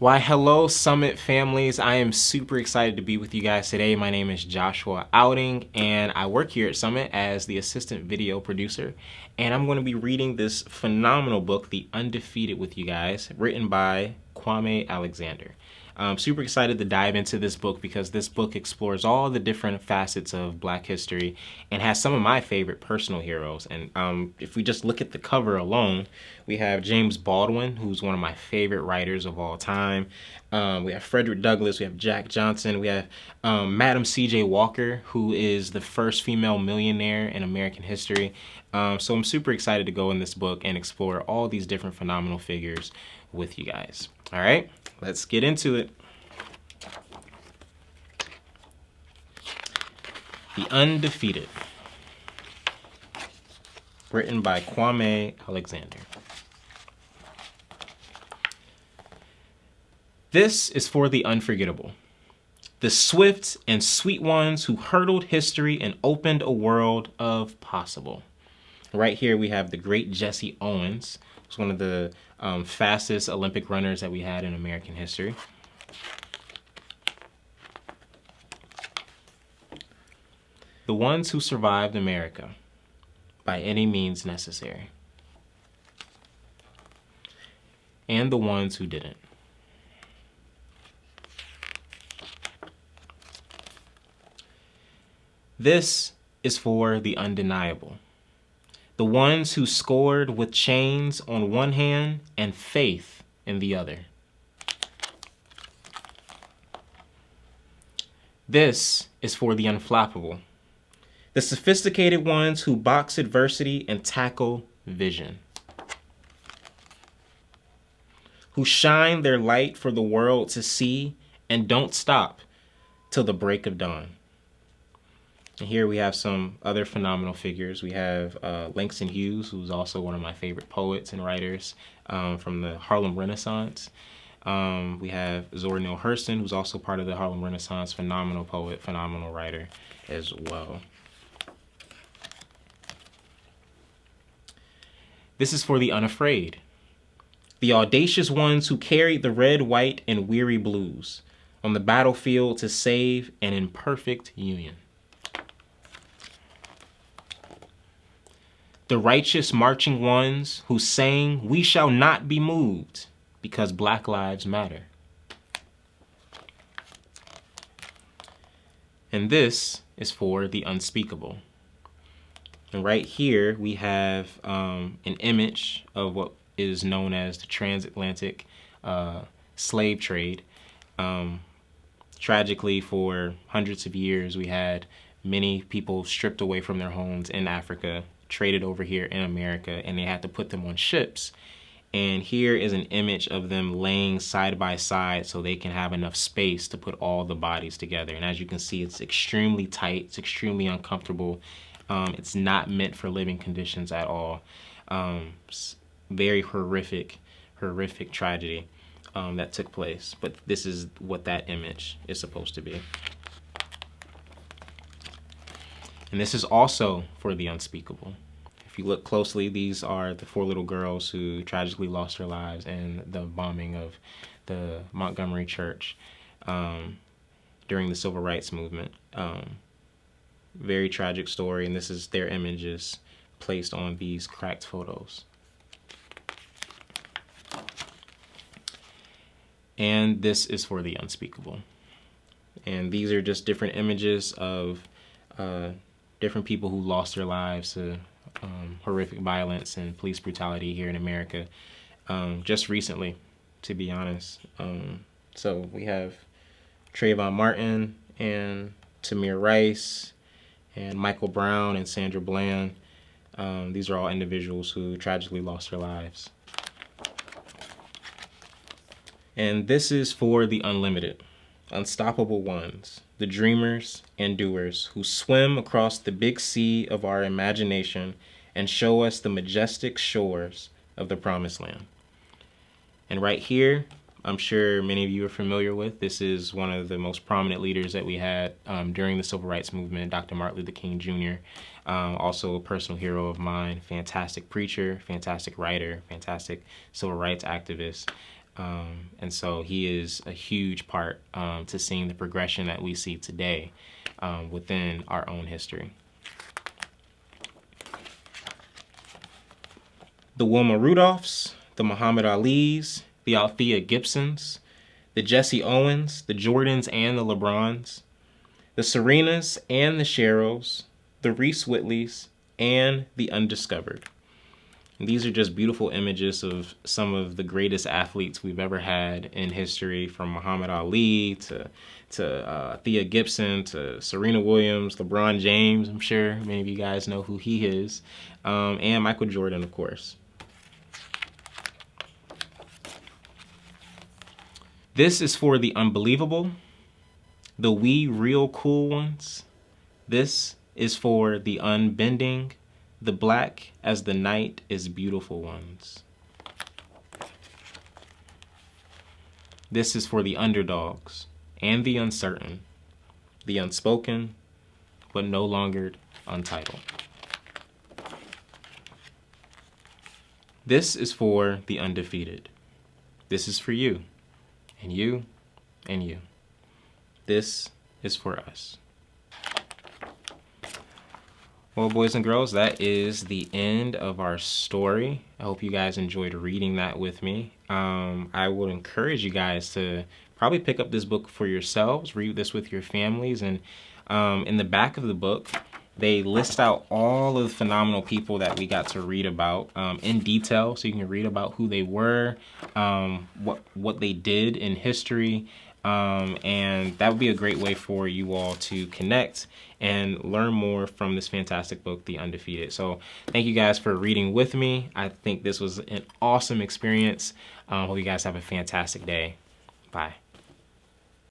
Why, hello, Summit families. I am super excited to be with you guys today. My name is Joshua Outing, and I work here at Summit as the assistant video producer. And I'm going to be reading this phenomenal book, The Undefeated, with you guys, written by Kwame Alexander. I'm super excited to dive into this book because this book explores all the different facets of Black history and has some of my favorite personal heroes. And if we just look at the cover alone, we have James Baldwin, who's one of my favorite writers of all time. We have Frederick Douglass, we have Jack Johnson, we have Madam C.J. Walker, who is the first female millionaire in American history. So I'm super excited to go in this book and explore all these different phenomenal figures with you guys. All right, let's get into it. The Undefeated, written by Kwame Alexander. This is for the unforgettable, the swift and sweet ones who hurdled history and opened a world of possible. Right here we have the great Jesse Owens, who's one of the fastest Olympic runners that we had in American history. The ones who survived America by any means necessary. And the ones who didn't. This is for the undeniable. The ones who scored with chains on one hand and faith in the other. This is for the unflappable. The sophisticated ones who box adversity and tackle vision. Who shine their light for the world to see and don't stop till the break of dawn. And here we have some other phenomenal figures. We have Langston Hughes, who's also one of my favorite poets and writers from the Harlem Renaissance. We have Zora Neale Hurston, who's also part of the Harlem Renaissance, phenomenal poet, phenomenal writer as well. This is for the unafraid. The audacious ones who carried the red, white, and weary blues on the battlefield to save an imperfect union. The righteous marching ones who sang, "We shall not be moved because Black lives matter." And this is for the unspeakable. And right here we have an image of what is known as the transatlantic slave trade. Tragically, for hundreds of years, we had many people stripped away from their homes in Africa, traded over here in America, and they had to put them on ships. And here is an image of them laying side by side so they can have enough space to put all the bodies together. And as you can see, it's extremely tight, it's extremely uncomfortable. It's not meant for living conditions at all. Very horrific tragedy that took place. But this is what that image is supposed to be. And this is also for the unspeakable. If you look closely, these are the 4 little girls who tragically lost their lives in the bombing of the Montgomery Church during the Civil Rights Movement. Very tragic story, and this is their images placed on these cracked photos. And this is for the unspeakable. And these are just different images of different people who lost their lives to horrific violence and police brutality here in America just recently, to be honest. So we have Trayvon Martin and Tamir Rice and Michael Brown and Sandra Bland. These are all individuals who tragically lost their lives. And this is for the unlimited, unstoppable ones, the dreamers and doers who swim across the big sea of our imagination and show us the majestic shores of the promised land. And right here, I'm sure many of you are familiar with, this is one of the most prominent leaders that we had during the Civil Rights Movement, Dr. Martin Luther King Jr., also a personal hero of mine, fantastic preacher, fantastic writer, fantastic civil rights activist. And so he is a huge part to seeing the progression that we see today within our own history. The Wilma Rudolphs, the Muhammad Alis, the Althea Gibsons, the Jesse Owens, the Jordans and the LeBrons, the Serenas and the Sheryls, the Reese Whitleys, and the Undiscovered. And these are just beautiful images of some of the greatest athletes we've ever had in history, from Muhammad Ali to Thea Gibson to Serena Williams, LeBron James. I'm sure many of you guys know who he is, and Michael Jordan, of course. This is for the unbelievable, the wee real cool ones. This is for the unbending, the black as the night is beautiful ones. This is for the underdogs and the uncertain, the unspoken, but no longer untitled. This is for the undefeated. This is for you, and you, and you. This is for us. Well, boys and girls, that is the end of our story. I hope you guys enjoyed reading that with me. I would encourage you guys to probably pick up this book for yourselves, read this with your families, and in the back of the book, they list out all of the phenomenal people that we got to read about in detail, so you can read about who they were, what they did in history, and that would be a great way for you all to connect and learn more from this fantastic book, The Undefeated. So thank you guys for reading with me. I think this was an awesome experience. Hope you guys have a fantastic day. Bye.